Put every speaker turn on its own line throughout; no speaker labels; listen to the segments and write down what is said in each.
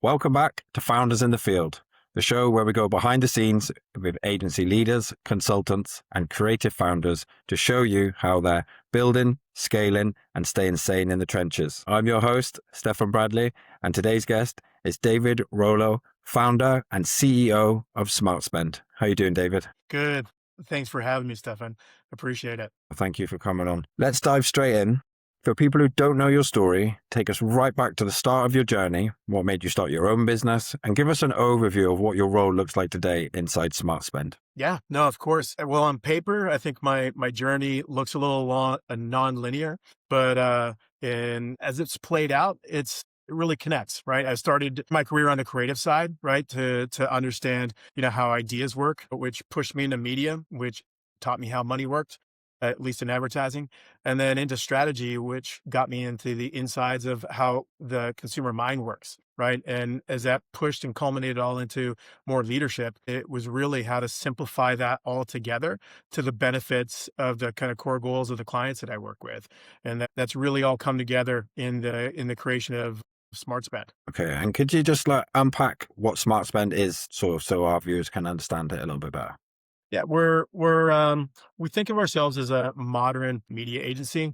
Welcome back to Founders in the Field, the show where we go behind the scenes with agency leaders, consultants, and creative founders to show you how they're building, scaling, and staying sane in the trenches. I'm your host, Stefan Bradley, and today's guest is David Rollo, founder and CEO of SmartSpend. How are you doing, David?
Good. Thanks for having me, Stefan. Appreciate it.
Thank you for coming on. Let's dive straight in. For people who don't know your story, take us right back to the start of your journey, what made you start your own business, and give us an overview of what your role looks like today inside SmartSpend.
Yeah, no, of course. Well, on paper, I think my journey looks a little non-linear, but and as it's played out, it really connects, right? I started my career on the creative side, right, to understand, how ideas work, which pushed me into media, which taught me how money worked, at least in advertising, and then into strategy, which got me into the insides of how the consumer mind works, right? And as that pushed and culminated all into more leadership, it was really how to simplify that all together to the benefits of the kind of core goals of the clients that I work with. And that's really all come together in the creation of SmartSpend.
Okay, and could you just unpack what SmartSpend is, so our viewers can understand it a little bit better?
Yeah, we think of ourselves as a modern media agency,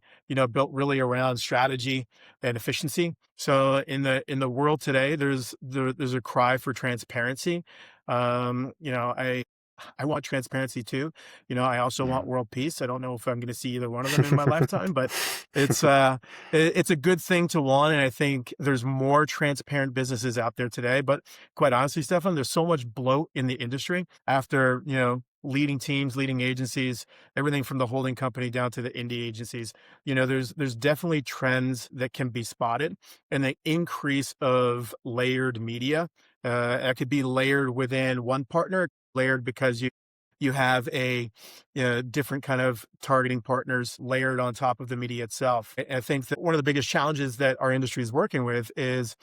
built really around strategy and efficiency. So in the world today, there's a cry for transparency. I want transparency too. I also want world peace. I don't know if I'm going to see either one of them in my lifetime, but it's it's a good thing to want. And I think there's more transparent businesses out there today. But quite honestly, Stefan, there's so much bloat in the industry after, leading teams, leading agencies, everything from the holding company down to the indie agencies. There's definitely trends that can be spotted, and the increase of layered media. That could be layered within one partner, layered because you have a different kind of targeting partners layered on top of the media itself. I think that one of the biggest challenges that our industry is working with is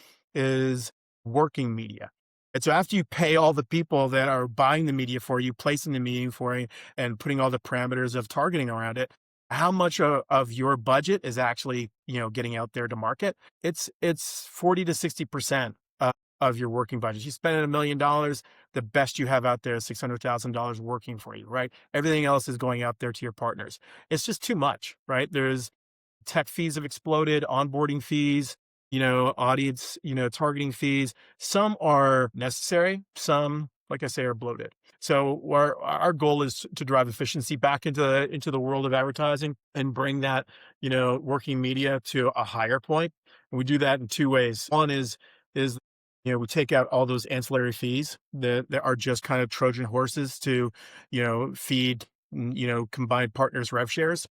working media. And so after you pay all the people that are buying the media for you, placing the media for you, and putting all the parameters of targeting around it, how much of your budget is actually, getting out there to market? It's 40 to 60% of your working budget. You spend $1 million, the best you have out there is $600,000 working for you, right? Everything else is going out there to your partners. It's just too much, right? There's tech fees have exploded, onboarding fees, audience, targeting fees. Some are necessary. Some, like I say, are bloated. So our goal is to drive efficiency back into the world of advertising and bring that, working media to a higher point. And we do that in two ways. One is we take out all those ancillary fees that are just kind of Trojan horses to, feed, combined partners rev shares.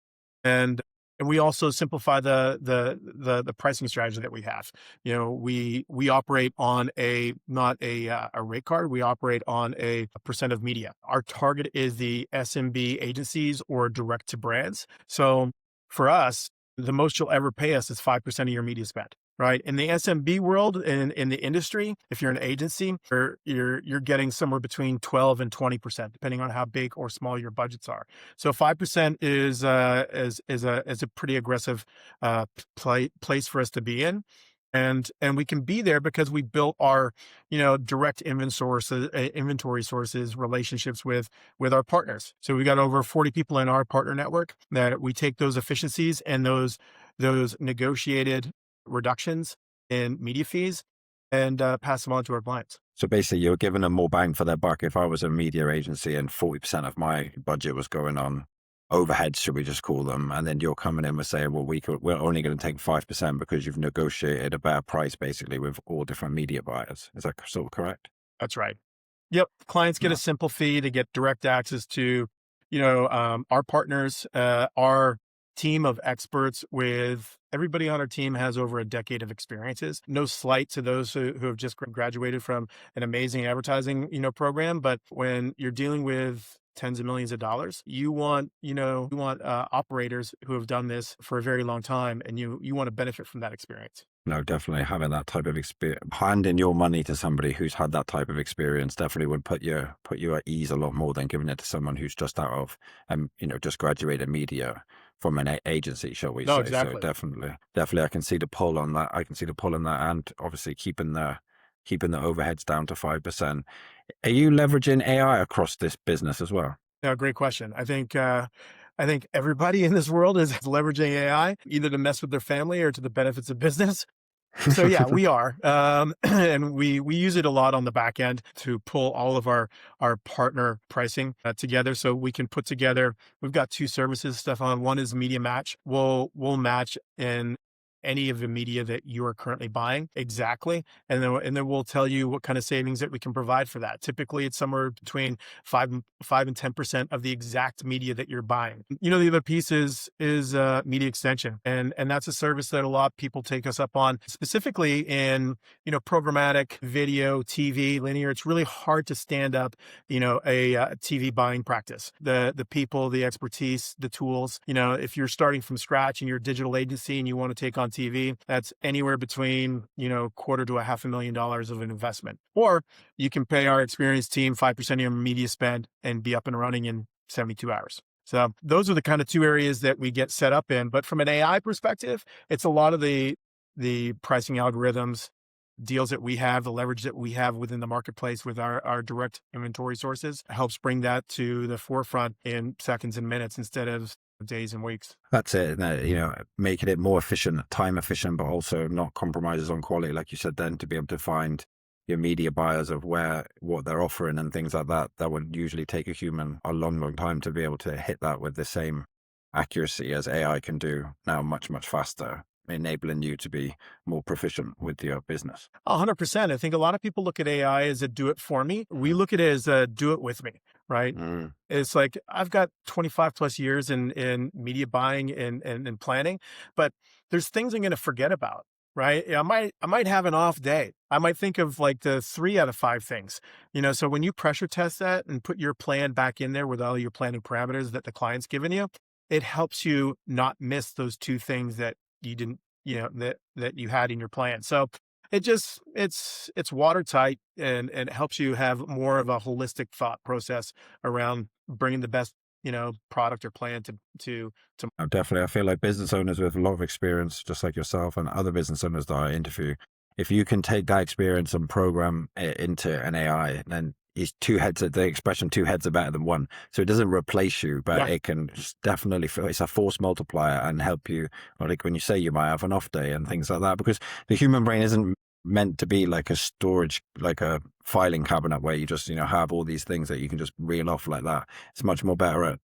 And we also simplify the pricing strategy that we have. We operate on not a rate card. We operate on a percent of media. Our target is the SMB agencies or direct to brands. So for us, the most you'll ever pay us is 5% of your media spend. Right. In the SMB world, in the industry, if you're an agency, you're getting somewhere between 12 and 20%, depending on how big or small your budgets are. So 5% is a pretty aggressive place for us to be in. And we can be there because we built our, direct inventory sources, relationships with our partners. So we got over 40 people in our partner network that we take those efficiencies and those negotiated reductions in media fees and pass them on to our clients.
So basically, you're giving them more bang for their buck. If I was a media agency and 40% of my budget was going on overheads, should we just call them, and then you're coming in with saying, well, we're only going to take 5% because you've negotiated a better price, basically, with all different media buyers. Is that sort of correct?
That's right. Yep. Clients get a simple fee to get direct access to, our partners, our team of experts. With everybody on our team has over a decade of experiences. No slight to those who have just graduated from an amazing advertising, program. But when you're dealing with tens of millions of dollars, you want operators who have done this for a very long time, and you want to benefit from that experience.
No, definitely having that type of experience, handing your money to somebody who's had that type of experience definitely would put you at ease a lot more than giving it to someone who's just out of, just graduated media from an agency, shall we
No,
say.
exactly.
So definitely, I can see the pull on that. And obviously keeping the keeping the overheads down to 5%. Are you leveraging AI across this business as well?
No, great question. I think everybody in this world is leveraging AI either to mess with their family or to the benefits of business. So yeah, we are, and we use it a lot on the back end to pull all of our partner pricing together, so we can put together. We've got two services, Stefan. One is Media Match. We'll match in any of the media that you are currently buying exactly, and then we'll tell you what kind of savings that we can provide for that. Typically, it's somewhere between 5 and 10% of the exact media that you're buying. You know, the other piece is media extension, and that's a service that a lot of people take us up on, specifically in programmatic video, TV, linear. It's really hard to stand up a TV buying practice. The people, the expertise, the tools. If you're starting from scratch and you're a digital agency and you want to take on TV, that's anywhere between, quarter to $500,000 of an investment. Or you can pay our experienced team 5% of your media spend and be up and running in 72 hours. So those are the kind of two areas that we get set up in. But from an AI perspective, it's a lot of the pricing algorithms, deals that we have, the leverage that we have within the marketplace with our direct inventory sources helps bring that to the forefront in seconds and minutes instead of days and weeks.
That's it. Making it more efficient, time efficient, but also not compromises on quality, like you said. Then to be able to find your media buyers of what they're offering and things like that, that would usually take a human a long, long time to be able to hit that with the same accuracy as AI can do now, much, much faster, enabling you to be more proficient with your business.
100%. I think a lot of people look at AI as a do it for me. We look at it as a do it with me, right? It's like, I've got 25 plus years in media buying and planning, but there's things I'm going to forget about, right? I might have an off day. I might think of like the 3 out of 5 things, so when you pressure test that and put your plan back in there with all your planning parameters that the client's given you, it helps you not miss those 2 things that you didn't, that you had in your plan. So it's watertight, and it helps you have more of a holistic thought process around bringing the best, product or plan to.
Oh, definitely. I feel like business owners with a lot of experience, just like yourself and other business owners that I interview, if you can take that experience and program it into an AI, then it's the expression two heads are better than one. So it doesn't replace you, but it can definitely it's a force multiplier and help you. Like when you say you might have an off day and things like that, because the human brain isn't meant to be like a storage, like a filing cabinet where you just, have all these things that you can just reel off like that. It's much more better at,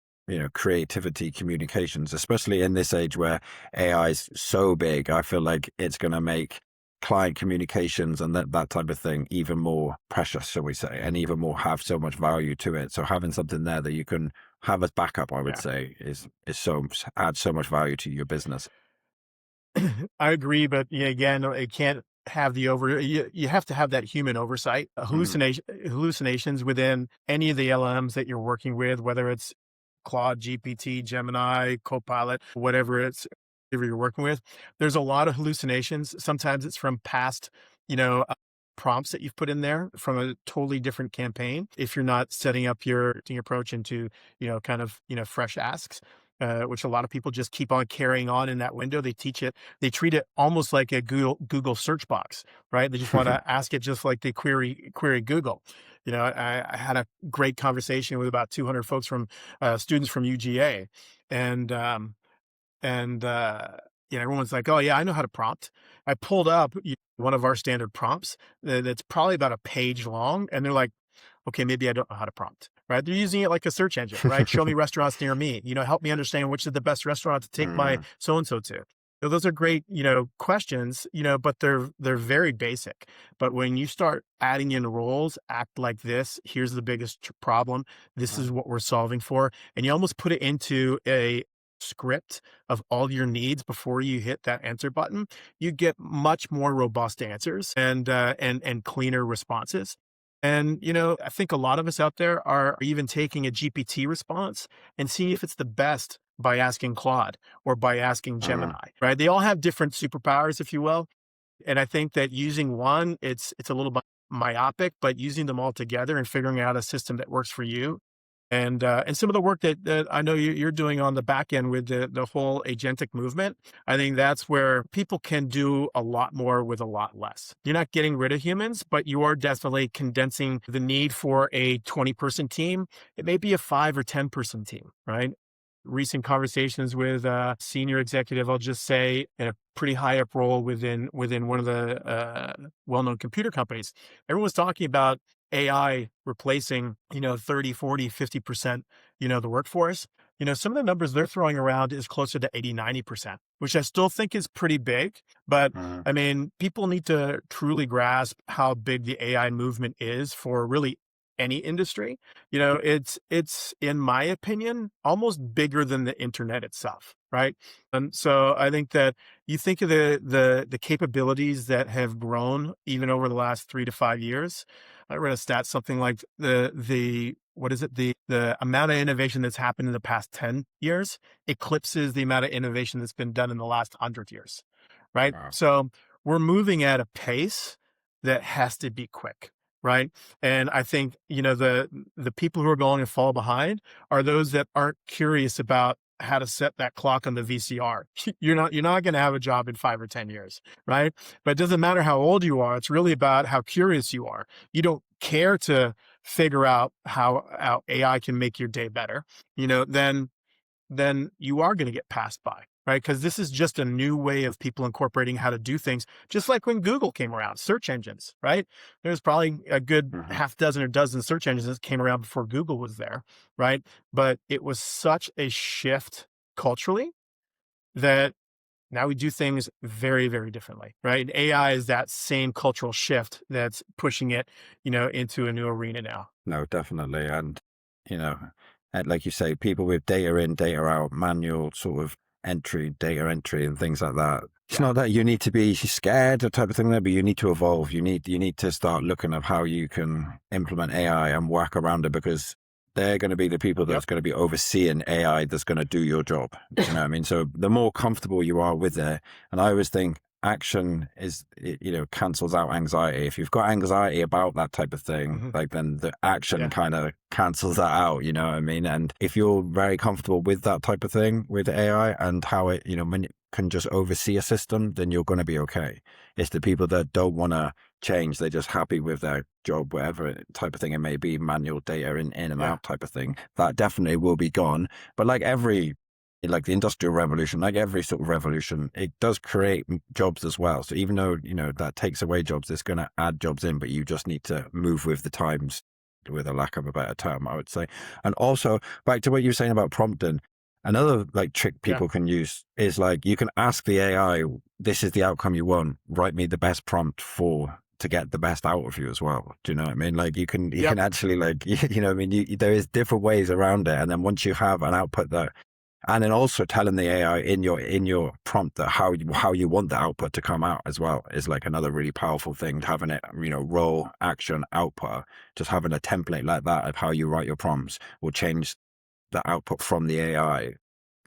creativity, communications, especially in this age where AI is so big. I feel like it's going to make client communications and that type of thing even more precious, shall we say, and even more have so much value to it. So having something there that you can have as backup, I would say, is adds so much value to your business.
I agree, but again, it can't have you have to have that human oversight. Hallucinations within any of the LLMs that you're working with, whether it's Claude, GPT, Gemini, Copilot, whatever you're working with, there's a lot of hallucinations. Sometimes it's from past, prompts that you've put in there from a totally different campaign. If you're not setting up your approach into, kind of, fresh asks, which a lot of people just keep on carrying on in that window. They treat it almost like a Google search box, right? They just want to ask it just like they query Google. I had a great conversation with about 200 folks from students from UGA, and everyone's like, "Oh yeah, I know how to prompt." I pulled up one of our standard prompts that's probably about a page long, and they're like, "Okay, maybe I don't know how to prompt." Right? They're using it like a search engine, right? Show me restaurants near me. Help me understand which is the best restaurant to take my so and so to. So those are great, questions, but they're very basic. But when you start adding in roles, act like this. Here's the biggest problem. This is what we're solving for, and you almost put it into a script of all your needs before you hit that enter button. You get much more robust answers and cleaner responses. And, I think a lot of us out there are even taking a GPT response and seeing if it's the best by asking Claude or by asking Gemini, right? They all have different superpowers, if you will. And I think that using one, it's a little bit myopic, but using them all together and figuring out a system that works for you And some of the work that I know you're doing on the back end with the whole agentic movement, I think that's where people can do a lot more with a lot less. You're not getting rid of humans, but you are definitely condensing the need for a 20-person team. It may be a 5 or 10-person team, right? Recent conversations with a senior executive, I'll just say, in a pretty high up role within one of the well-known computer companies. Everyone's talking about AI replacing, 30, 40, 50%, the workforce. Some of the numbers they're throwing around is closer to 80, 90%, which I still think is pretty big. But
Mhm.
I mean, people need to truly grasp how big the AI movement is for really any industry. It's in my opinion, almost bigger than the internet itself. Right. So I think that you think of the capabilities that have grown even over the last 3 to 5 years. I read a stat, something like the what is it? The amount of innovation that's happened in the past 10 years eclipses the amount of innovation that's been done in the last 100 years. Right.
Wow.
So we're moving at a pace that has to be quick. Right. And I think, the people who are going to fall behind are those that aren't curious about how to set that clock on the VCR. You're not going to have a job in 5 or 10 years, right? But it doesn't matter how old you are. It's really about how curious you are. You don't care to figure out how AI can make your day better, then you are going to get passed by, right? Because this is just a new way of people incorporating how to do things, just like when Google came around, search engines, right? There's probably a good
Mhm.
half dozen or dozen search engines that came around before Google was there, right? But it was such a shift culturally that now we do things very, very differently, right? And AI is that same cultural shift that's pushing it, into a new arena now.
No, definitely. You know, and like you say, people with data in, data out, manual sort of data entry and things like that. It's
Yeah.
not that you need to be scared or type of thing there, but you need to evolve. You need to start looking at how you can implement AI and work around it, because they're going to be the people
Yep.
that's going to be overseeing AI that's going to do your job. Do you know what I mean? So the more comfortable you are with it, and I always think action is, cancels out anxiety. If you've got anxiety about that type of thing,
Mhm.
like, then the action
Yeah.
kind of cancels that out, you know what I mean? And if you're very comfortable with that type of thing with AI and how it, when it can just oversee a system, then you're going to be okay. It's the people that don't want to change, they're just happy with their job, whatever type of thing it may be, manual data in and
Yeah.
out type of thing, that definitely will be gone. But like the industrial revolution, like every sort of revolution, it does create jobs as well. So even though, that takes away jobs, it's going to add jobs in, but you just need to move with the times, with a lack of a better term, I would say. And also, back to what you were saying about prompting, another like trick
Yeah.
people can use is, like, you can ask the AI, this is the outcome you want, write me the best prompt to get the best out of you as well. Do you know what I mean? Like, you can
Yep.
actually, like, what I mean? There is different ways around it. And then once you have an output that, and then also telling the AI in your prompt that how you want the output to come out as well is like another really powerful thing. Having it, role, action, output, just having a template like that of how you write your prompts will change the output from the AI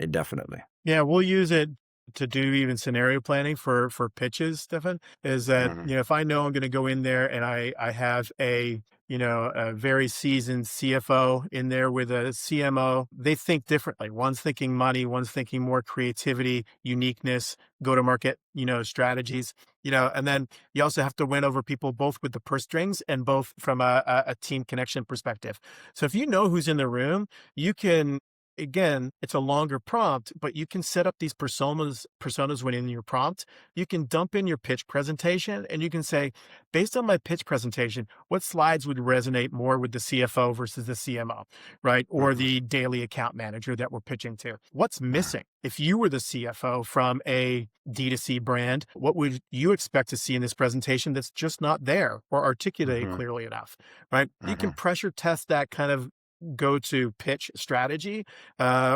indefinitely.
Yeah, we'll use it to do even scenario planning for pitches, Stefan, is that,
Hmm.
if I know I'm going to go in there and I have a very seasoned CFO in there with a CMO, they think differently. One's thinking money, one's thinking more creativity, uniqueness, go to market, strategies, and then you also have to win over people both with the purse strings and both from a team connection perspective. So if you know who's in the room, you can, again, it's a longer prompt, but you can set up these personas within your prompt. You can dump in your pitch presentation and you can say, based on my pitch presentation, what slides would resonate more with the CFO versus the CMO, right? Or
Hmm.
the daily account manager that we're pitching to. What's
Hmm.
missing? If you were the CFO from a D2C brand, what would you expect to see in this presentation that's just not there or articulated
Hmm.
clearly enough, right? You can
Hmm.
pressure test that kind of go to pitch strategy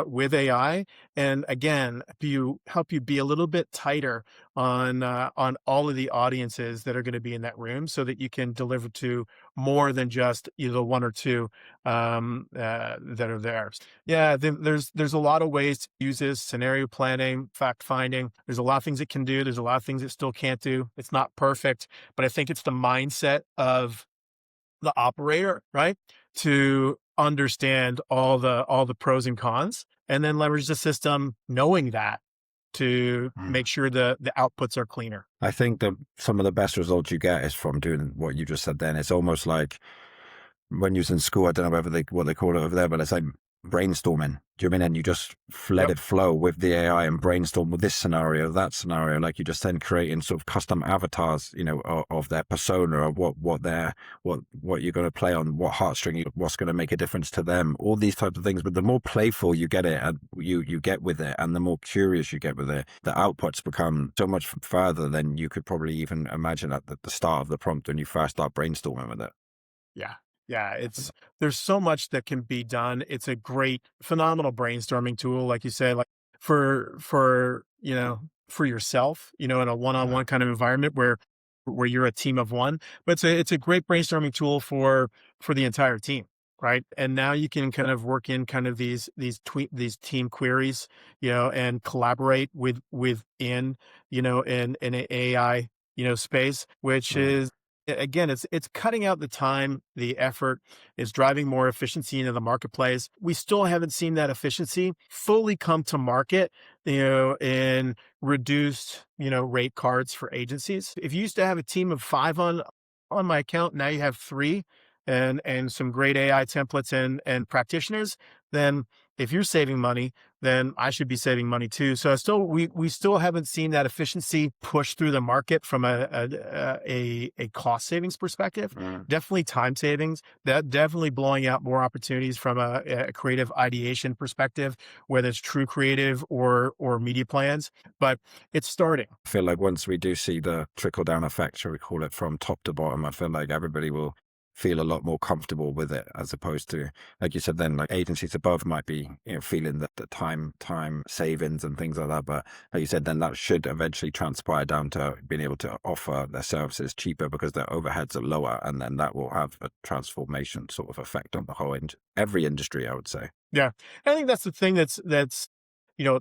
with AI, and again, help you be a little bit tighter on all of the audiences that are going to be in that room, so that you can deliver to more than just either one or two that are there. Yeah, there's a lot of ways to use this: scenario planning, fact finding. There's a lot of things it can do. There's a lot of things it still can't do. It's not perfect, but I think it's the mindset of the operator, right? To understand all the pros and cons, and then leverage the system knowing that to make sure the outputs are cleaner.
I think that some of the best results you get is from doing what you just said then. It's almost like when you was in school, I don't know what they call it over there, but it's like brainstorming. Do you mean? And you just let
Yep.
it flow with the AI and brainstorm with this scenario, that scenario. Like you just then creating sort of custom avatars, of their persona, of what you're going to play on, what heartstring, what's going to make a difference to them, all these types of things. But the more playful you get it, and you get with it, and the more curious you get with it, the outputs become so much further than you could probably even imagine at the start of the prompt when you first start brainstorming with it.
Yeah. Yeah. There's so much that can be done. It's a great, phenomenal brainstorming tool, like you said, like for yourself, in a one-on-one kind of environment where you're a team of one. But it's a great brainstorming tool for the entire team. Right. And now you can kind of work in kind of these team queries, and collaborate within, in an AI, space, which is, again, it's cutting out the time, the effort, it's driving more efficiency into the marketplace. We still haven't seen that efficiency fully come to market, in reduced, rate cards for agencies. If you used to have a team of 5 on my account, now you have 3 and some great AI templates and practitioners, then if you're saving money, then I should be saving money too. So we still haven't seen that efficiency push through the market from a cost savings perspective. Definitely time savings. That definitely blowing out more opportunities from a creative ideation perspective, whether it's true creative or media plans. But it's starting.
I feel like once we do see the trickle down effect, shall we call it, from top to bottom, I feel like everybody will feel a lot more comfortable with it, as opposed to, like you said, then like agencies above might be, feeling that the time savings and things like that. But like you said, then that should eventually transpire down to being able to offer their services cheaper because their overheads are lower. And then that will have a transformation sort of effect on the whole, every industry, I would say.
Yeah. I think that's the thing that's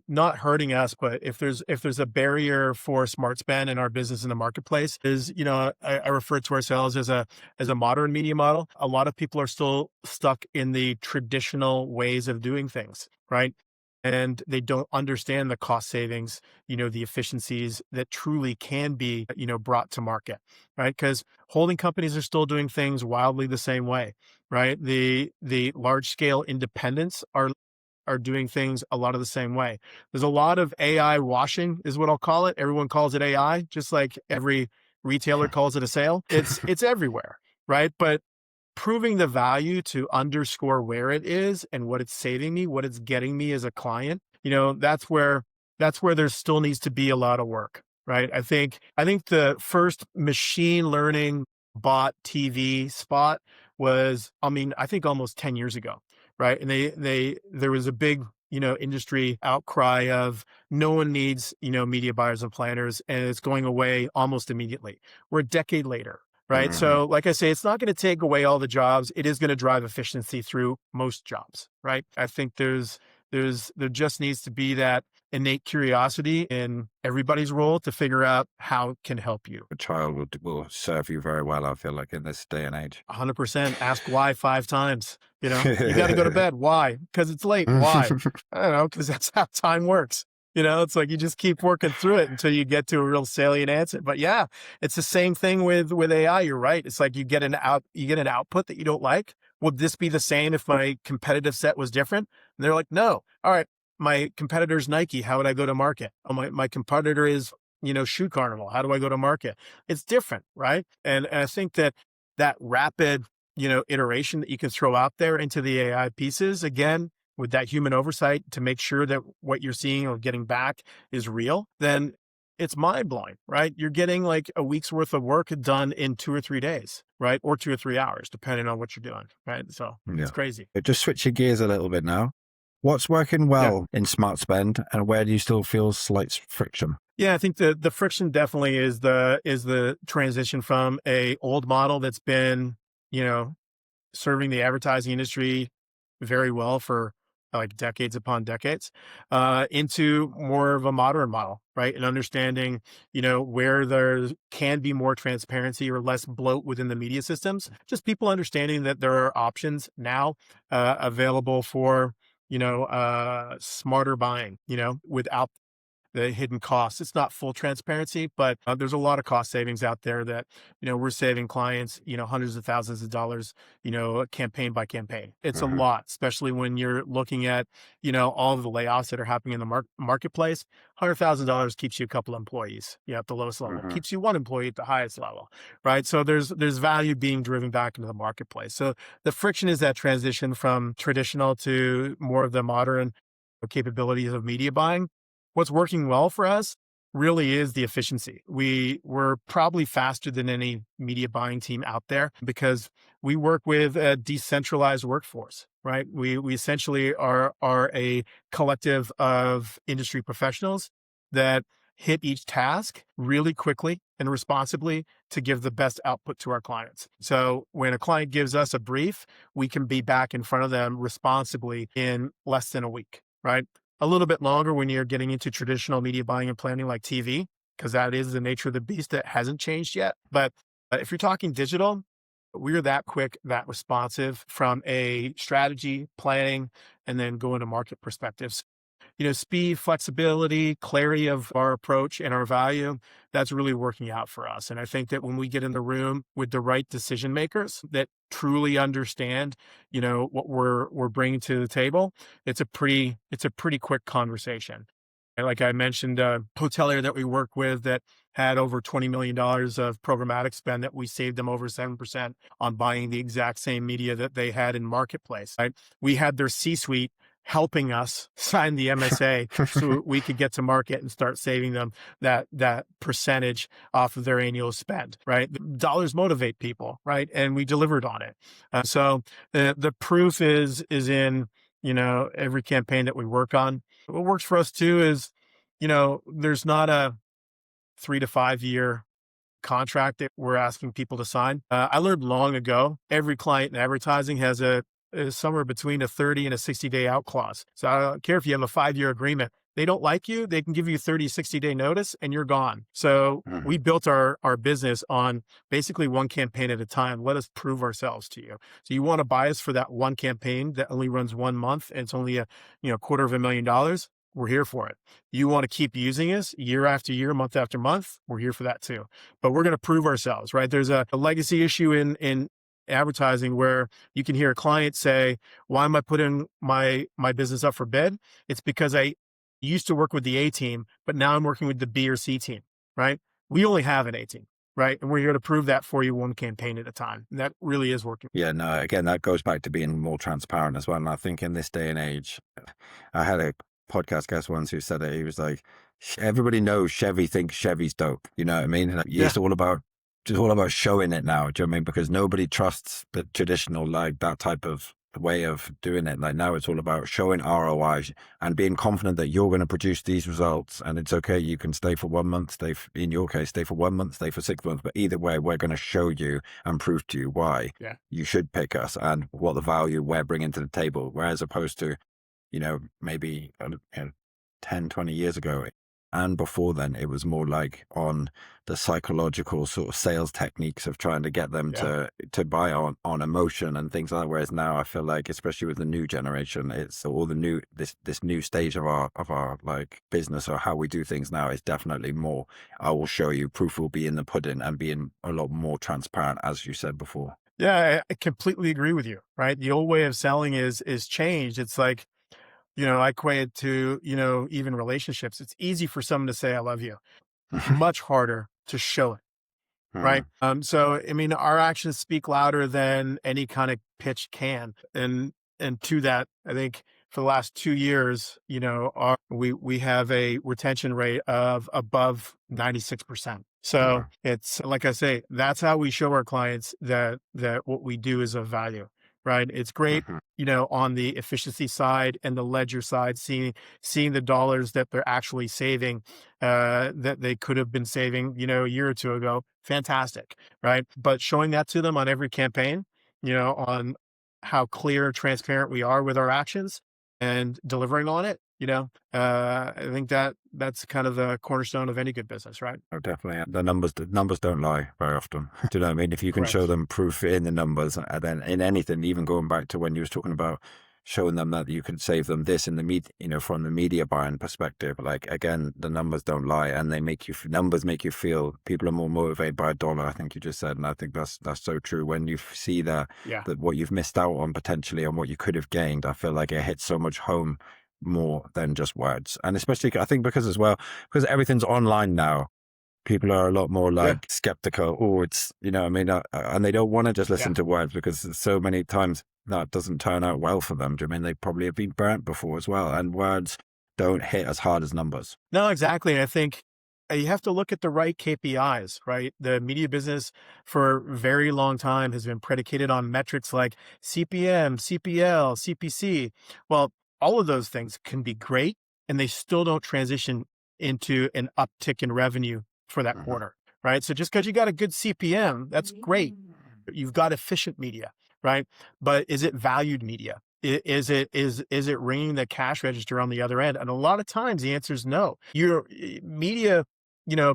not hurting us, but if there's a barrier for SmartSpend in our business in the marketplace is, I refer to ourselves as a modern media model. A lot of people are still stuck in the traditional ways of doing things, right? And they don't understand the cost savings, the efficiencies that truly can be, brought to market, right? Because holding companies are still doing things wildly the same way, right? The large scale independents are doing things a lot of the same way. There's a lot of AI washing is what I'll call it. Everyone calls it AI, just like every retailer calls it a sale. It's everywhere, right? But proving the value to underscore where it is and what it's saving me, what it's getting me as a client, that's where there still needs to be a lot of work, right? I think the first machine learning bot TV spot was, I think almost 10 years ago. Right. And there was a big, industry outcry of no one needs, media buyers and planners, and it's going away almost immediately. We're a decade later. Right. So like I say, it's not going to take away all the jobs. It is going to drive efficiency through most jobs. Right. I think there just needs to be that innate curiosity in everybody's role to figure out how it can help you.
A child will serve you very well, I feel like, in this day and age.
100%. Ask why 5 times. You got to go to bed. Why? Because it's late. Why? I don't know. Because that's how time works. It's like you just keep working through it until you get to a real salient answer. But yeah, it's the same thing with AI. You're right. It's like you get an output that you don't like. Would this be the same if my competitive set was different? And they're like, no. All right. My competitor's Nike. How would I go to market? Oh, my competitor is, Shoe Carnival. How do I go to market? It's different, right? And I think that rapid, iteration that you can throw out there into the AI pieces, again, with that human oversight to make sure that what you're seeing or getting back is real, then it's mind blowing, right? You're getting like a week's worth of work done in 2 or 3 days, right? Or 2 or 3 hours, depending on what you're doing, right? So it's crazy.
Just switching gears a little bit now. What's working well in SmartSpend, and where do you still feel slight friction?
Yeah, I think the friction definitely is the transition from a old model that's been, serving the advertising industry very well for like decades upon decades, into more of a modern model, right? And understanding, where there can be more transparency or less bloat within the media systems. Just people understanding that there are options now available for, smarter buying, without the hidden costs. It's not full transparency, but there's a lot of cost savings out there that, we're saving clients, hundreds of thousands of dollars, campaign by campaign. It's a
Hmm.
lot, especially when you're looking at, all of the layoffs that are happening in the marketplace. $100,000 keeps you a couple employees, at the lowest level,
Hmm.
keeps you one employee at the highest level, right? So there's value being driven back into the marketplace. So the friction is that transition from traditional to more of the modern capabilities of media buying. What's working well for us really is the efficiency. We're probably faster than any media buying team out there because we work with a decentralized workforce, right? We essentially are a collective of industry professionals that hit each task really quickly and responsibly to give the best output to our clients. So when a client gives us a brief, we can be back in front of them responsibly in less than a week, right? A little bit longer when you're getting into traditional media buying and planning like TV, because that is the nature of the beast that hasn't changed yet. But if you're talking digital, we're that quick, that responsive from a strategy, planning, and then go into market perspectives. Speed, flexibility, clarity of our approach and our value, that's really working out for us. And I think that when we get in the room with the right decision makers that truly understand, what we're bringing to the table, it's a pretty quick conversation. And like I mentioned, a hotelier that we work with that had over $20 million of programmatic spend that we saved them over 7% on buying the exact same media that they had in marketplace, right? We had their C-suite helping us sign the MSA so we could get to market and start saving them that percentage off of their annual spend, right? Dollars motivate people, right? And we delivered on it. So the proof is in, every campaign that we work on. What works for us too is, there's not a 3 to 5 year contract that we're asking people to sign. I learned long ago, every client in advertising has is somewhere between a 30 and a 60-day out clause. So I don't care if you have a 5 year agreement. They don't like you, they can give you 30, 60-day notice and you're gone. So
Hmm.
we built our business on basically one campaign at a time. Let us prove ourselves to you. So you want to buy us for that one campaign that only runs 1 month and it's only a $250,000. We're here for it. You want to keep using us year after year, month after month. We're here for that too. But we're going to prove ourselves, right? There's a legacy issue in advertising where you can hear a client say, why am I putting my business up for bid? It's because I used to work with the A team, but now I'm working with the B or C team, right? We only have an A team, right? And we're here to prove that for you one campaign at a time. And that really is working.
Yeah, no, again, that goes back to being more transparent as well. And I think in this day and age, I had a podcast guest once who said it. He was like, everybody knows Chevy thinks Chevy's dope. You know what I mean? Like,
Yeah.
it's all about showing it now. Do you know what I mean? Because nobody trusts the traditional, like that type of way of doing it. Like now it's all about showing ROI and being confident that you're going to produce these results. And it's okay. You can stay for 1 month, in your case, stay for 1 month, stay for 6 months. But either way, we're going to show you and prove to you why
Yeah.
you should pick us and what the value we're bringing to the table. Whereas opposed to, maybe 10, 20 years ago. And before then, it was more like on the psychological sort of sales techniques of trying to get them
Yeah.
to buy on emotion and things like that. Whereas now I feel like, especially with the new generation, it's all this new stage of our like business or how we do things now is definitely more, I will show you, proof will be in the pudding, and being a lot more transparent, as you said before.
Yeah. I completely agree with you, right? The old way of selling is changed. It's like, I equate it to, even relationships. It's easy for someone to say, I love you. Much harder to show it. Right.
Hmm.
So, I mean, our actions speak louder than any kind of pitch can. And to that, I think for the last 2 years, we have a retention rate of above 96%. So
Wow.
it's like I say, that's how we show our clients that what we do is of value, right? It's great,
Mhm.
on the efficiency side and the ledger side, seeing the dollars that they're actually saving, that they could have been saving, a year or two ago. Fantastic, right? But showing that to them on every campaign, on how clear, transparent we are with our actions, and delivering on it, I think that's kind of the cornerstone of any good business, right?
Oh, definitely. The numbers don't lie very often. Do you know what I mean? If you can show
Correct.
them proof in the numbers, and then in anything, even going back to when you was talking about showing them that you could save them this in the from the media buying perspective, like again, the numbers don't lie, and numbers make you feel people are more motivated by a dollar. I think you just said, and I think that's so true. When you see
Yeah.
that what you've missed out on potentially on what you could have gained, I feel like it hits so much home more than just words. And especially I think because as well, because everything's online now, people are a lot more
Yeah.
like skeptical. Oh, it's, I mean, and they don't want to just listen
Yeah.
to words because so many times that doesn't turn out well for them. Do you mean they probably have been burnt before as well? And words don't hit as hard as numbers.
No, exactly. And I think you have to look at the right KPIs, right? The media business for a very long time has been predicated on metrics like CPM, CPL, CPC. Well, all of those things can be great, and they still don't transition into an uptick in revenue for that
Mhm.
quarter, right? So just because you got a good CPM, that's great. You've got efficient media, right? But is it valued media? Is it ringing the cash register on the other end? And a lot of times the answer is no. Your media,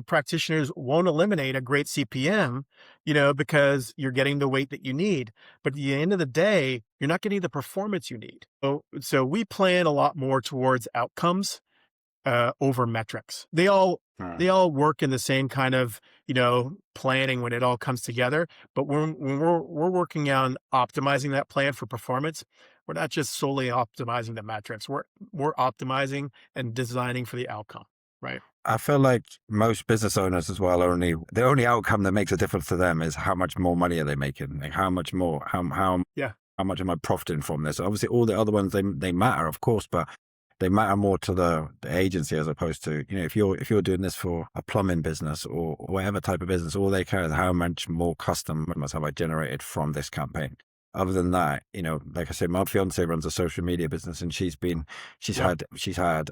practitioners won't eliminate a great CPM, because you're getting the weight that you need. But at the end of the day, you're not getting the performance you need. So we plan a lot more towards outcomes over metrics. They all
Mm.
they all work in the same kind of planning when it all comes together. But when we're working on optimizing that plan for performance, we're not just solely optimizing the metrics. We're optimizing and designing for the outcome, right?
I feel like most business owners as well the only outcome that makes a difference to them is how much more money are they making? Like how much more,
Yeah,
how much am I profiting from this? Obviously, all the other ones they matter, of course, but they matter more to the agency as opposed to if you're doing this for a plumbing business or whatever type of business, all they care is how much more customers have I generated from this campaign. Other than that, like I said, my fiance runs a social media business, and
yeah,
she's had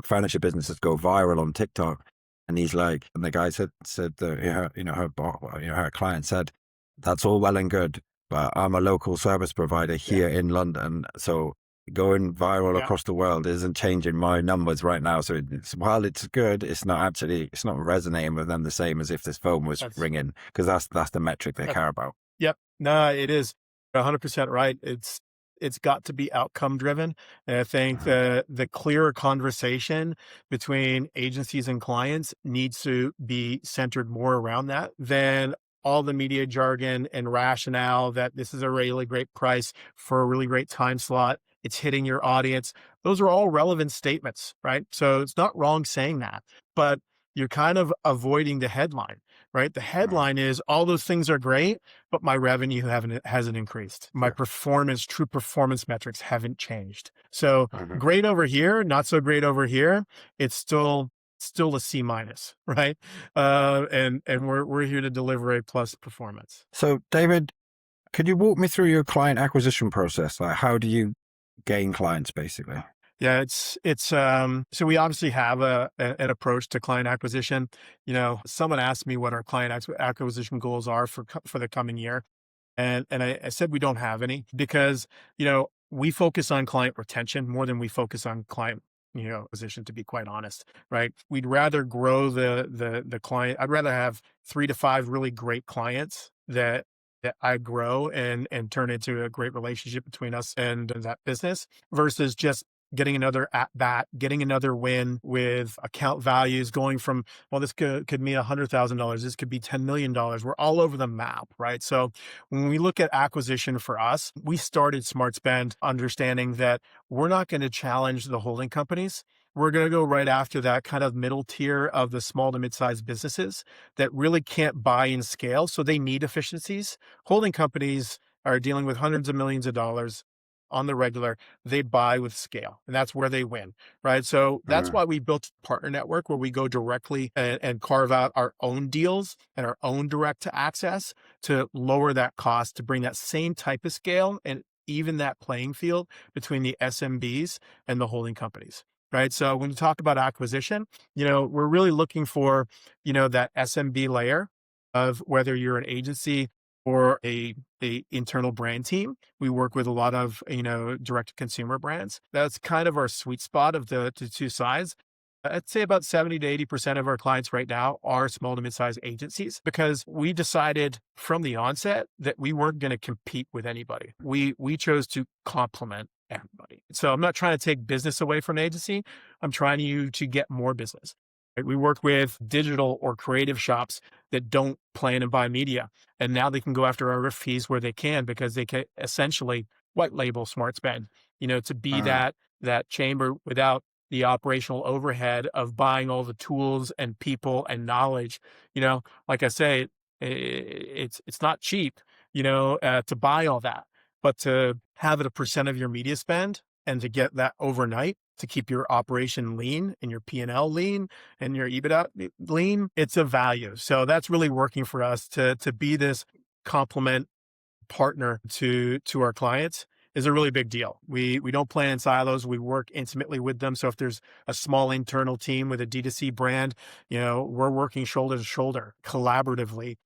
furniture businesses go viral on TikTok, and and the guy said that her client said, that's all well and good, but I'm a local service provider
yeah,
here in London. So going viral
yeah.
across the world isn't changing my numbers right now. So while it's good, it's not resonating with them the same as if this phone was
That's
ringing, because that's the metric they
that.
care about.
Yep. No, it is 100% right. It's got to be outcome driven. And I think
Mhm.
the clearer conversation between agencies and clients needs to be centered more around that than all the media jargon and rationale that this is a really great price for a really great time slot. It's hitting your audience. Those are all relevant statements, right? So it's not wrong saying that, but you're kind of avoiding the headline, right? The
Mhm.
headline is all those things are great, but my revenue hasn't increased. My
Yeah.
performance, true performance metrics haven't changed. So
Mhm.
great over here, not so great over here. It's still a C minus, right? And we're here to deliver a plus performance.
So, David, could you walk me through your client acquisition process? Like, how do you gain clients, basically?
Yeah, so we obviously have an approach to client acquisition. Someone asked me what our client acquisition goals are for the coming year. And I said we don't have any because, we focus on client retention more than we focus on client, acquisition, to be quite honest, right? We'd rather grow the client. I'd rather have 3 to 5 really great clients that I grow and turn into a great relationship between us and that business versus just getting another at bat, getting another win with account values going from, well, this could mean $100,000. This could be $10 million. We're all over the map, right? So when we look at acquisition for us, we started SmartSpend understanding that we're not going to challenge the holding companies. We're going to go right after that kind of middle tier of the small to mid-sized businesses that really can't buy and scale. So they need efficiencies. Holding companies are dealing with hundreds of millions of dollars on the regular. They buy with scale, and that's where they win, right? So that's
Mhm.
why we built a partner network where we go directly and carve out our own deals and our own direct to access to lower that cost, to bring that same type of scale and even that playing field between the SMBs and the holding companies. Right. So when you talk about acquisition, we're really looking for, that SMB layer of whether you're an agency or a internal brand team. We work with a lot of, direct to consumer brands. That's kind of our sweet spot of the two sides. I'd say about 70 to 80% of our clients right now are small to mid-sized agencies because we decided from the onset that we weren't going to compete with anybody. We chose to complement everybody. So I'm not trying to take business away from an agency. I'm trying you to get more business. Right? We work with digital or creative shops that don't plan and buy media. And now they can go after our fees where they can because they can essentially white label SmartSpend, to be
Mm,
that chamber without the operational overhead of buying all the tools and people and knowledge. Like I say, it's not cheap, to buy all that, but to have it a percent of your media spend and to get that overnight to keep your operation lean and your P&L lean and your EBITDA lean, it's a value. So that's really working for us to be this complement partner to our clients is a really big deal. We don't plan in silos. We work intimately with them. So if there's a small internal team with a D2C brand, we're working shoulder to shoulder collaboratively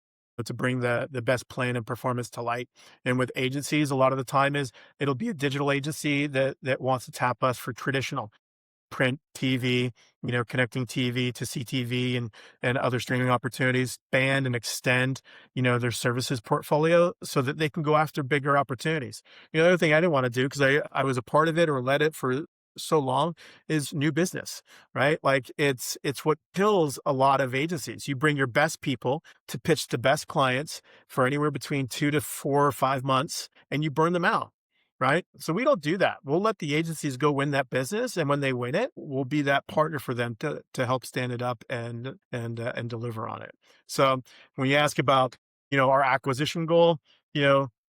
to bring the best plan and performance to light. And with agencies, a lot of the time it'll be a digital agency that wants to tap us for traditional print TV, connecting TV to CTV and other streaming opportunities, expand and extend, their services portfolio so that they can go after bigger opportunities. The other thing I didn't want to do because I was a part of it or led it for so long is new business, right? Like it's what kills a lot of agencies. You bring your best people to pitch the best clients for anywhere between 2 to 4 or 5 months and you burn them out. Right. So we don't do that. We'll let the agencies go win that business. And when they win it, we'll be that partner for them to help stand it up and deliver on it. So when you ask about, our acquisition goal,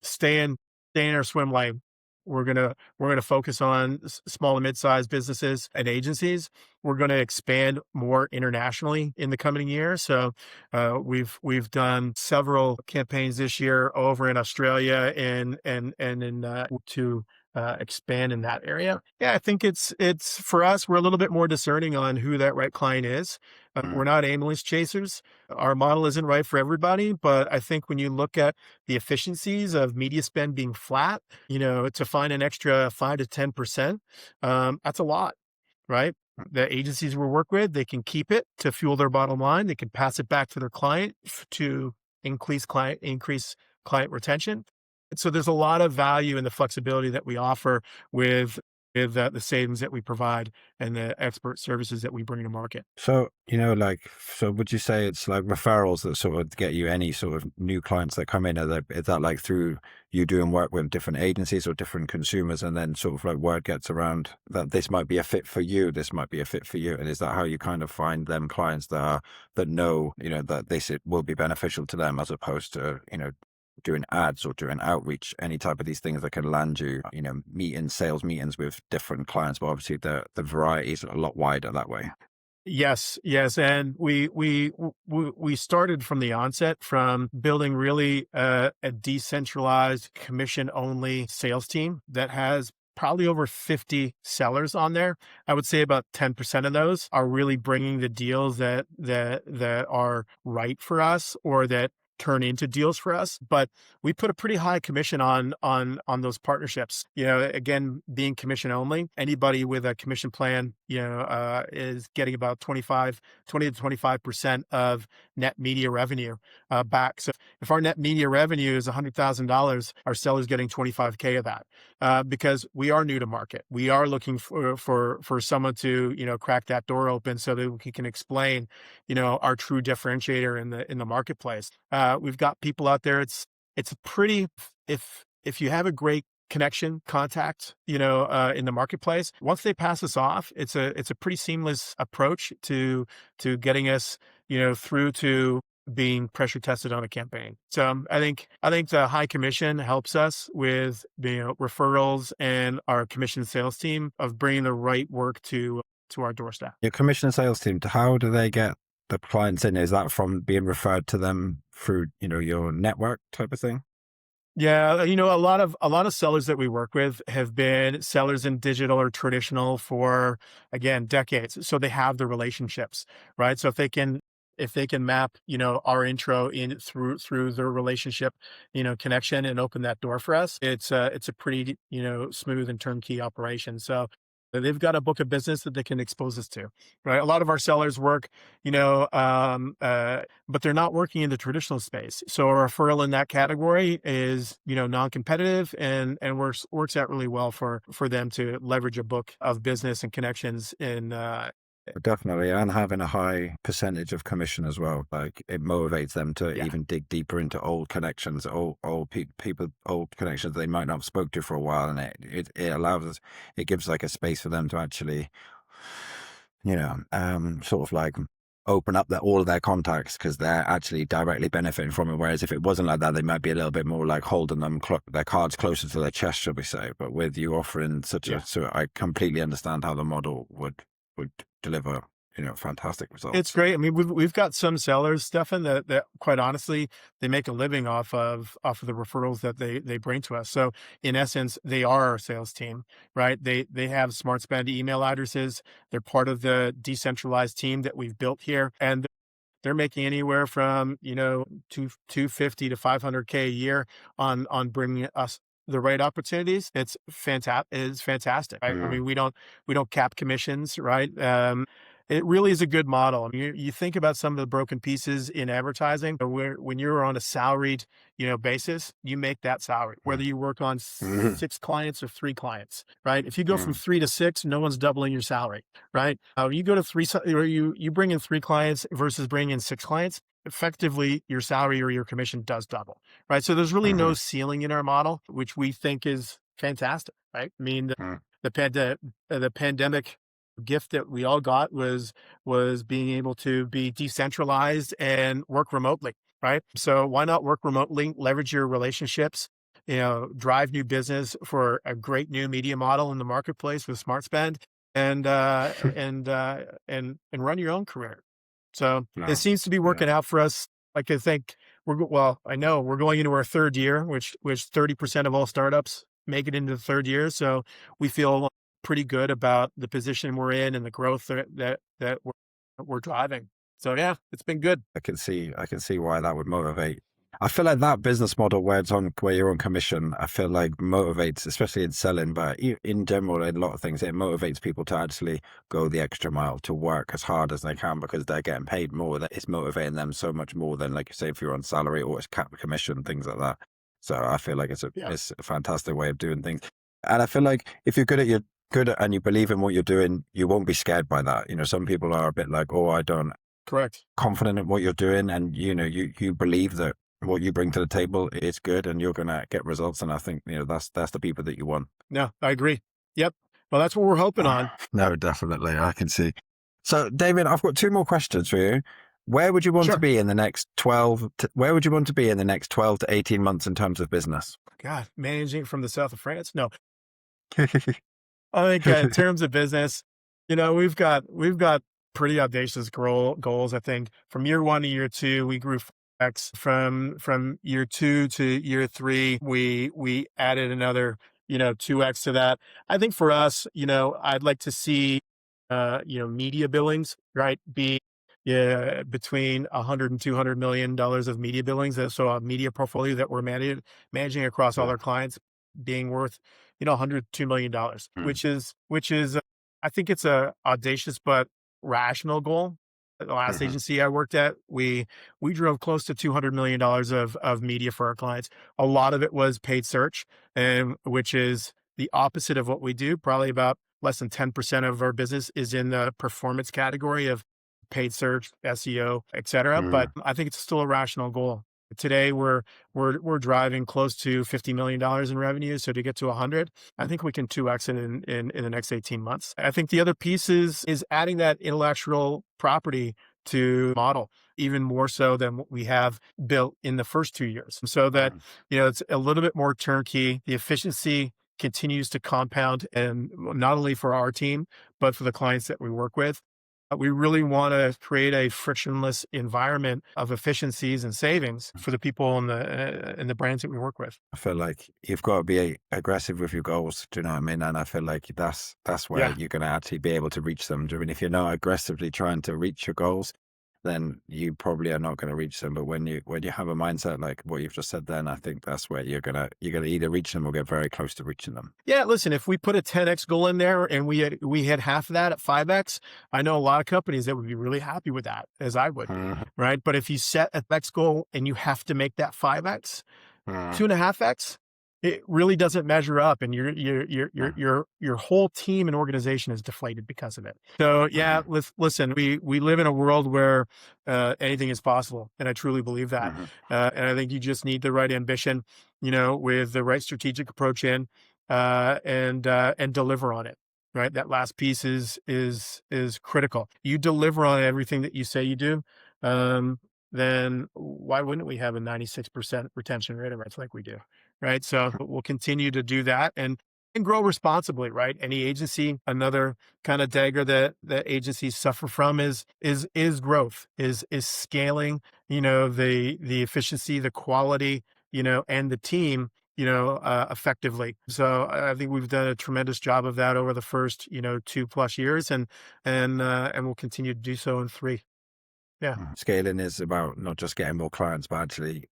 stay in our swim lane. We're gonna focus on small and mid-sized businesses and agencies. We're going to expand more internationally in the coming year. So we've done several campaigns this year over in Australia and in to expand in that area. Yeah, I think it's for us. We're a little bit more discerning on who that right client is.
mm.
We're not aimless chasers. Our model isn't right for everybody, but I think when you look at the efficiencies of media spend being flat, to find an extra 5 to 10%, that's a lot, right? The agencies we work with, they can keep it to fuel their bottom line. They can pass it back to their client to increase client retention. So there's a lot of value in the flexibility that we offer with the savings that we provide and the expert services that we bring to market.
So, so would you say it's like referrals that sort of get you any sort of new clients that come in? Is that like through you doing work with different agencies or different consumers and then sort of like word gets around that this might be a fit for you, this might be a fit for you? And is that how you kind of find them clients that know, that this will be beneficial to them as opposed to, doing ads or doing outreach, any type of these things that can land you, sales meetings with different clients, but obviously the variety is a lot wider that way.
Yes, yes, and we started from the onset from building really a decentralized commission only sales team that has probably over 50 sellers on there. I would say about 10% of those are really bringing the deals that are right for us or that turn into deals for us, but we put a pretty high commission on those partnerships. Again, being commission only, anybody with a commission plan, is getting about 20 to 25% of net media revenue back. So if our net media revenue is $100,000, our seller's getting 25K of that because we are new to market. We are looking for someone to, crack that door open so that we can explain, our true differentiator in the marketplace. We've got people out there. It's a pretty, if you have a great connection contact, in the marketplace, once they pass us off, it's a pretty seamless approach to getting us, through to being pressure tested on a campaign. So I think the high commission helps us with, referrals and our commission sales team of bringing the right work to our doorstep.
Your commission sales team, how do they get the clients in? Is that from being referred to them through, your network type of thing?
Yeah, a lot of sellers that we work with have been sellers in digital or traditional for, again, decades. So they have the relationships, right? So if they can if they can map, our intro in through their relationship, connection and open that door for us, it's a pretty, smooth and turnkey operation. So they've got a book of business that they can expose us to, right? A lot of our sellers work, but they're not working in the traditional space. So a referral in that category is, non-competitive and works out really well for them to leverage a book of business and connections in,
Definitely, and having a high percentage of commission as well. Like it motivates them to
yeah.
even dig deeper into old connections, people, old connections they might not have spoke to for a while, and it allows us, it gives like a space for them to actually, sort of like open up all of their contacts because they're actually directly benefiting from it. Whereas if it wasn't like that, they might be a little bit more like holding their cards closer to their chest, shall we say? But with you offering
Yeah.
so I completely understand how the model would deliver, fantastic
It's
results.
great. I mean, we've got some sellers, Stefan, that quite honestly, they make a living off of the referrals that they bring to us. So in essence, they are our sales team, right? They have SmartSpend email addresses. They're part of the decentralized team that we've built here, and they're making anywhere from, 250 to 500K a year on bringing us the right opportunities. It's fantastic. Right? I
Mm.
mean, we don't cap commissions, right? It really is a good model. I mean, you think about some of the broken pieces in advertising, where when you're on a salaried, basis, you make that salary, whether
Mm.
you work on
Mm.
6 clients or 3 clients, right? If you go from
Mm.
3 to 6, no one's doubling your salary, right? You go to three, or you bring in 3 clients versus bringing in 6 clients. Effectively, your salary or your commission does double, right? So there's really no
Mhm.
ceiling in our model, which we think is fantastic, right? I mean,
Mm.
the pandemic gift that we all got was being able to be decentralized and work remotely, right? So why not work remotely, leverage your relationships, drive new business for a great new media model in the marketplace with SmartSpend, and run your own career. So it
No.
seems to be
Yeah.
working out for us. Like I think well, I know we're going into our third year, which 30% of all startups make it into the third year. So we feel pretty good about the position we're in and the growth that we're driving. So yeah, it's been good.
I can see why that would motivate. I feel like that business model where you're on commission, I feel like motivates, especially in selling, but in general, in a lot of things, it motivates people to actually go the extra mile, to work as hard as they can because they're getting paid more. That it's motivating them so much more than, like you say, if you're on salary or it's cap commission, things like that. So I feel like
Yeah.
it's a fantastic way of doing things. And I feel like if you're good at and you believe in what you're doing, you won't be scared by that. Some people are a bit like, oh, I don't
Correct.
confident in what you're doing, and you believe that what you bring to the table is good and you're gonna get results. And I think that's the people that you want.
No, I agree. Yep. Well, that's what we're hoping on.
No, definitely, I can see. So, David, I've got two more questions for you. Where would you want to
Sure.
be in the next 12? Where would you want to be in the next 12 to 18 months in terms of business?
God, managing from the south of France. No, I think in terms of business, we've got pretty audacious goals. I think from year one to year two, we grew X. From year two to year three, we added another 2X to that. I think for us, I'd like to see media billings, right, be between 100 and 200 million dollars of media billings. So a media portfolio that we're managing across all
Cool.
our clients being worth 102 million dollars,
Mm.
which is I think it's a audacious but rational goal. The last
Mhm.
agency I worked at, we drove close to $200 million of media for our clients. A lot of it was paid search, and which is the opposite of what we do. Probably about less than 10% of our business is in the performance category of paid search, SEO, et cetera. But
Mm.
I think it's still a rational goal. Today we're driving close to $50 million in revenue. So to get to 100, I think we can 2x it in the next 18 months. I think the other piece is adding that intellectual property to model even more so than what we have built in the first 2 years. So that,
Mm.
it's a little bit more turnkey. The efficiency continues to compound, and not only for our team, but for the clients that we work with. We really want to create a frictionless environment of efficiencies and savings for the people and the brands that we work with.
I feel like you've got to be aggressive with your goals. Do you know what I mean? And I feel like that's where
Yeah.
you're going to actually be able to reach them. Do you know what I mean? If you're not aggressively trying to reach your goals, then you probably are not going to reach them. But when you have a mindset like what you've just said, then I think that's where you're gonna either reach them or get very close to reaching them.
Yeah, listen, if we put a 10x goal in there and we had half of that at 5x, I know a lot of companies that would be really happy with that, as I would, right? But if you set a X goal and you have to make that 5x, 2.5x, it really doesn't measure up, and your whole team and organization is deflated because of it. So yeah, listen, we live in a world where anything is possible, and I truly believe that. And I think you just need the right ambition, with the right strategic approach and deliver on it. Right, that last piece is critical. You deliver on everything that you say you do. Then why wouldn't we have a 96% retention rate of rates like we do? Right. So we'll continue to do that and grow responsibly, right? Any agency, another kind of dagger that agencies suffer from is growth, is scaling, the efficiency, the quality, and the team, effectively. So I think we've done a tremendous job of that over the first, 2+ years, and we'll continue to do so in 3. Yeah.
Scaling is about not just getting more clients, but actually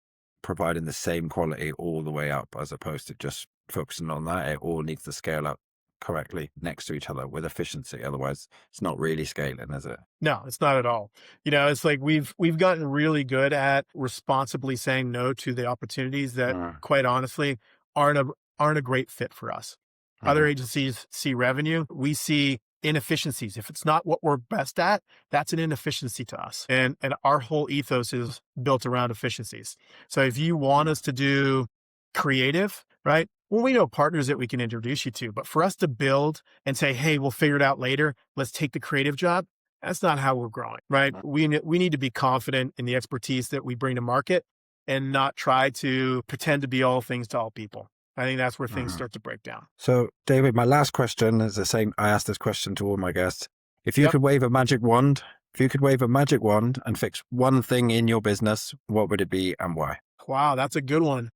providing the same quality all the way up, as opposed to just focusing on that. It all needs to scale up correctly next to each other with efficiency. Otherwise, it's not really scaling, is it?
No, it's not at all. It's like we've gotten really good at responsibly saying no to the opportunities that, quite honestly, aren't a great fit for us. Other agencies see revenue. We see inefficiencies. If it's not what we're best at, that's an inefficiency to us. And our whole ethos is built around efficiencies. So if you want us to do creative, right? Well, we know partners that we can introduce you to, but for us to build and say, hey, we'll figure it out later, let's take the creative job, that's not how we're growing, right? We need to be confident in the expertise that we bring to market and not try to pretend to be all things to all people. I think that's where things start to break down.
So, David, my last question is the same. I ask this question to all my guests. If you could wave a magic wand, and fix one thing in your business, what would it be and why?
Wow, that's a good one.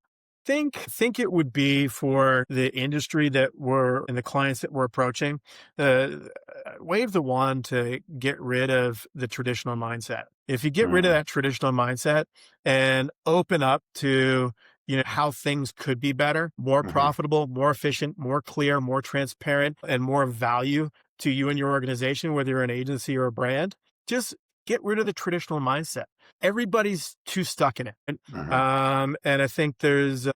Think it would be for the industry that and the clients that we're approaching, wave the wand to get rid of the traditional mindset. If you get rid of that traditional mindset and open up to how things could be better, more profitable, more efficient, more clear, more transparent, and more value to you and your organization, whether you're an agency or a brand, just get rid of the traditional mindset. Everybody's too stuck in it. And I think we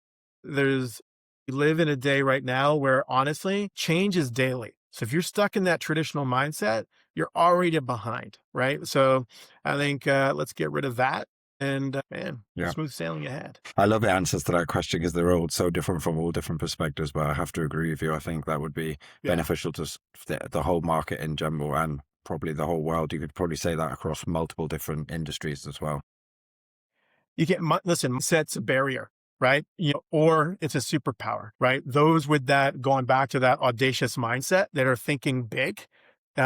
live in a day right now where honestly, change is daily. So if you're stuck in that traditional mindset, you're already behind, right? So I think let's get rid of that. And smooth sailing ahead.
I love the answers to that question because they're all so different from all different perspectives. But I have to agree with you. I think that would be beneficial to the whole market in general and probably the whole world. You could probably say that across multiple different industries as well.
Listen, sets a barrier, right? Or it's a superpower, right? Those with that, going back to that audacious mindset that are thinking big,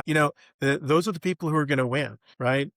those are the people who are going to win, right?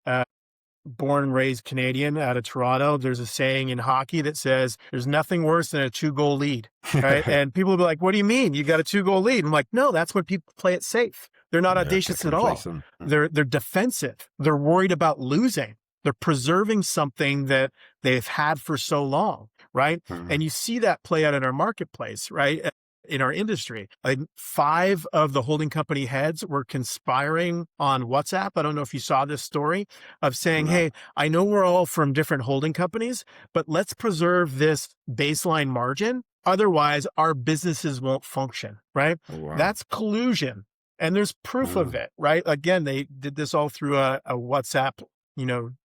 Born and raised Canadian out of Toronto. There's a saying in hockey that says there's nothing worse than a 2-goal lead, right? And people will be like, what do you mean? You got a 2-goal lead? I'm like, no, that's when people play it safe. They're not audacious at all. They're defensive. They're worried about losing. They're preserving something that they've had for so long, right? And you see that play out in our marketplace, right? In our industry, like 5 of the holding company heads were conspiring on WhatsApp. I don't know if you saw this story of saying, hey, I know we're all from different holding companies, but let's preserve this baseline margin. Otherwise, our businesses won't function, right? That's collusion. And there's proof of it, right? Again, they did this all through a WhatsApp,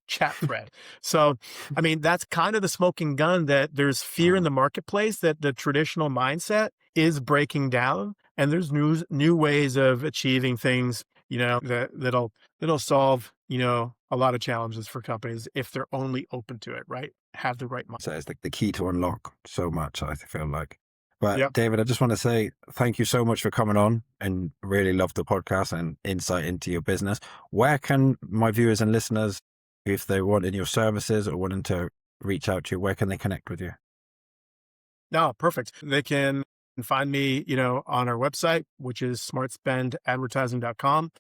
chat thread. So, I mean, that's kind of the smoking gun, that there's fear in the marketplace that the traditional mindset is breaking down, and there's new ways of achieving things, that'll solve, a lot of challenges for companies if they're only open to it, right? Have the right mindset.
So it's like the key to unlock so much, I feel like. But David, I just want to say thank you so much for coming on, and really love the podcast and insight into your business. Where can my viewers and listeners, if they wanted your services or wanting to reach out to you, where can they connect with you?
No, perfect. They can find me, on our website, which is smartspendadvertising.com,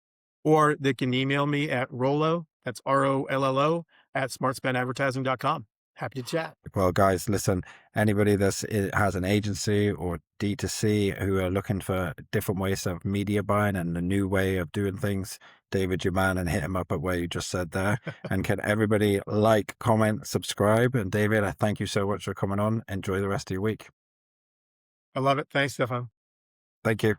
or they can email me at Rollo That's ROLLO at smartspenadvertising.com. Happy to chat.
Well, guys, listen, anybody that has an agency or D2C who are looking for different ways of media buying and a new way of doing things, David, your man, and hit him up at where you just said there. And can everybody like, comment, subscribe? And David, I thank you so much for coming on. Enjoy the rest of your week.
I love it. Thanks, Stefan.
Thank you.